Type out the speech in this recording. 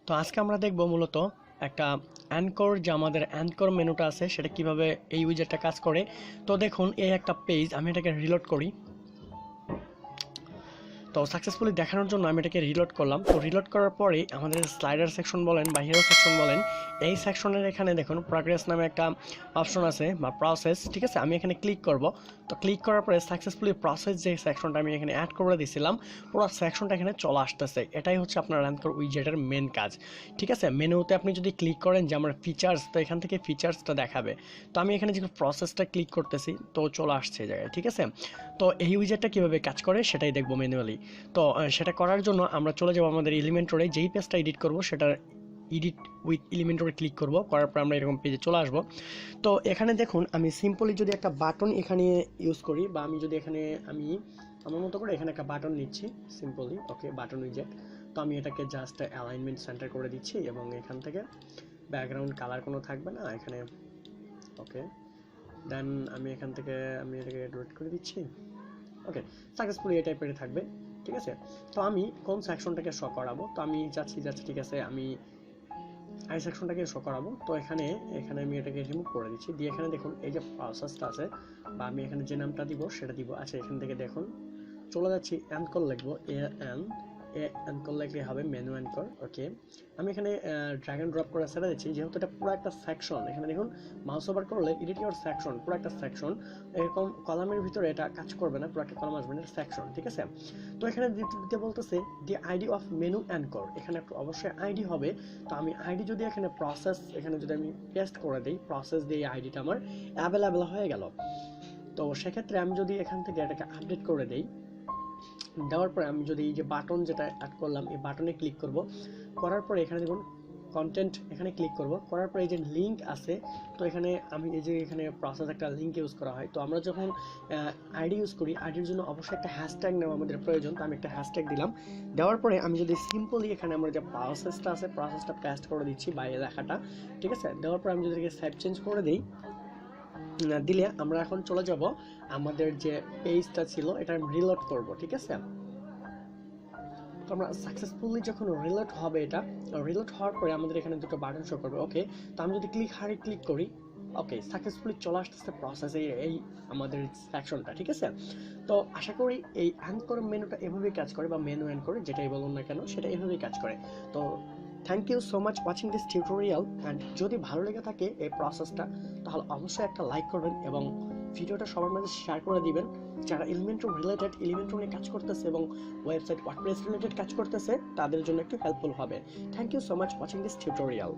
তো আজকে আমরা দেখব মূলত একটা অ্যানকর যে আমাদের অ্যানকর মেনুটা আছে সেটা কিভাবে এই উইজেটটা কাজ করে। তো দেখুন এই একটা পেজ, আমি এটাকে রিলোড করি। তো সাকসেসফুলি দেখানোর জন্য আমি এটাকে রিলোড করলাম। তো রিলোড করার পরে আমাদের স্লাইডার সেকশন বলেন বা হিরো সেকশন বলেন, এই সেকশনের এখানে দেখুন প্রোগ্রেস নামে একটা অপশন আছে বা প্রসেস, ঠিক আছে। আমি এখানে ক্লিক করব। তো ক্লিক করার পরে সাকসেসফুলি প্রসেস যে সেকশনটা আমি এখানে অ্যাড করে দিয়েছিলাম, পুরো সেকশনটা এখানে চলে আসতেছে। এটাই হচ্ছে আপনার অ্যানকর উইজেটের মেন কাজ, ঠিক আছে। মেনুতে আপনি যদি ক্লিক করেন যে আমার ফিচার্স, তো এখান থেকে ফিচার্সটা দেখাবে। তো আমি এখানে যে প্রসেসটা ক্লিক করতেছি, তো চলে আসছে এই জায়গায়, ঠিক আছে। তো এই উইজেটটা কীভাবে কাজ করে সেটাই দেখবো ম্যানুয়ালি। তো সেটা করার জন্য আমরা চলে যাব আমাদের এলিমেন্টরে, যেই পেজটা এডিট করব সেটার এডিট উইথ এলিমেন্টরে ক্লিক করব। করার পর আমরা এরকম পেজে চলে আসব। তো এখানে দেখুন আমি সিম্পলি যদি একটা বাটন এখানে ইউজ করি, বা আমি যদি এখানে আমি আমার মতো করে এখানে একটা বাটন নিচ্ছি সিম্পলি, ওকে, বাটন উইজেট। তো আমি এটাকে জাস্ট অ্যালাইনমেন্ট সেন্টার করে দিচ্ছি এবং এখান থেকে ব্যাকগ্রাউন্ড কালার কোনো থাকবে না এখানে, ওকে। দেন আমি এখান থেকে আমি এটাকে ড্রট করে দিচ্ছি, ওকে। সাকসেসফুলি এই টাইপের থাকবে, ঠিক আছে। তো আমি কোন সেকশনটাকে শো করাবো, তো আমি যাচ্ছি, ঠিক আছে, আমি আই সেকশনটাকে শো করাবো। তো এখানে আমি এটাকে রিমুভ করে দিচ্ছি, দিয়ে এখানে দেখুন এই যে প্রসেসটা আছে, বা আমি এখানে যে নামটা দিব সেটা দিব। আচ্ছা, এখান থেকে দেখুন চলে যাচ্ছি, অ্যানকর লিখবো, অ্যানকর লিখলে হবে মেনু অ্যানকর, ওকে। আমি এখানে ড্র্যাগ এন্ড ড্রপ করে ছেড়ে দিচ্ছি, যেহেতু এটা পুরো একটা সেকশন। এখানে দেখুন মাউস ওভার করলে এডিট ইউর সেকশন, পুরো একটা সেকশন, এরকম কলামের ভিতরে এটা কাজ করবে না, পুরো একটা কলাম আসবে না, সেকশন, ঠিক আছে। তো এখানে দিতে বলতেছে দি আইডি অফ মেনু অ্যানকর, এখানে একটু অবশ্যই আইডি হবে। তো আমি আইডি যদি এখানে প্রসেস, এখানে যদি আমি পেস্ট করে দিই, প্রসেস দিয়ে আইডিটা আমার অ্যাভেলেবেল হয়ে গেল। তো সেক্ষেত্রে আমি যদি এখান থেকে এটাকে আপডেট করে দিই, দেওয়ার পরে আমি যদি এই যে বাটন যেটা অ্যাড করলাম এই বাটনে ক্লিক করব, করার পরে এখানে দেখুন কন্টেন্ট, এখানে ক্লিক করব, করার পরে এই যে লিঙ্ক আছে, তো এখানে আমি এই যে এখানে প্রসেস একটা লিঙ্ক ইউজ করা হয়। তো আমরা যখন আইডি ইউজ করি, আইডির জন্য অবশ্যই একটা হ্যাশট্যাগ নেওয়া আমাদের প্রয়োজন। তো আমি একটা হ্যাশট্যাগ দিলাম, দেওয়ার পরে আমি যদি সিম্পলি এখানে আমার যে প্রসেসটা আছে প্রসেসটা পেস্ট করে দিচ্ছি বা এই লেখাটা, ঠিক আছে। দেওয়ার পর আমি যদি সেভ চেঞ্জ করে দিই, দিলে আমরা এখন চলে যাব আমাদের যে পেজটা ছিল এটা রিলোড করব, ঠিক আছে। তো আমরা সাকসেসফুলি যখন রিলোড হবে, এটা রিলোড হওয়ার পরে আমাদের এখানে দুটো বাটন শো করবে, ওকে। তো আমি যদি ক্লিক করি, ওকে, সাকসেসফুলি চলে আসতেছে প্রসেসে এই আমাদের সেকশনটা, ঠিক আছে। তো আশা করি এই অ্যানকর মেনুটা এভাবেই কাজ করে, বা মেনু অ্যানকর যেটাই বলুন না কেন সেটা এভাবেই কাজ করে। তো thank you so much watching this tutorial, and যদি ভালো লেগে থাকে এই প্রসেসটা তাহলে অবশ্যই একটা লাইক করবেন এবং ভিডিওটা সবার মাঝে শেয়ার করে দিবেন। যারা এলিমেন্টর নিয়ে কাজ করতেছে এবং ওয়েবসাইট ওয়ার্ডপ্রেস রিলেটেড কাজ করতেছে তাদের জন্য একটু হেল্পফুল হবে। Thank you so much watching this tutorial.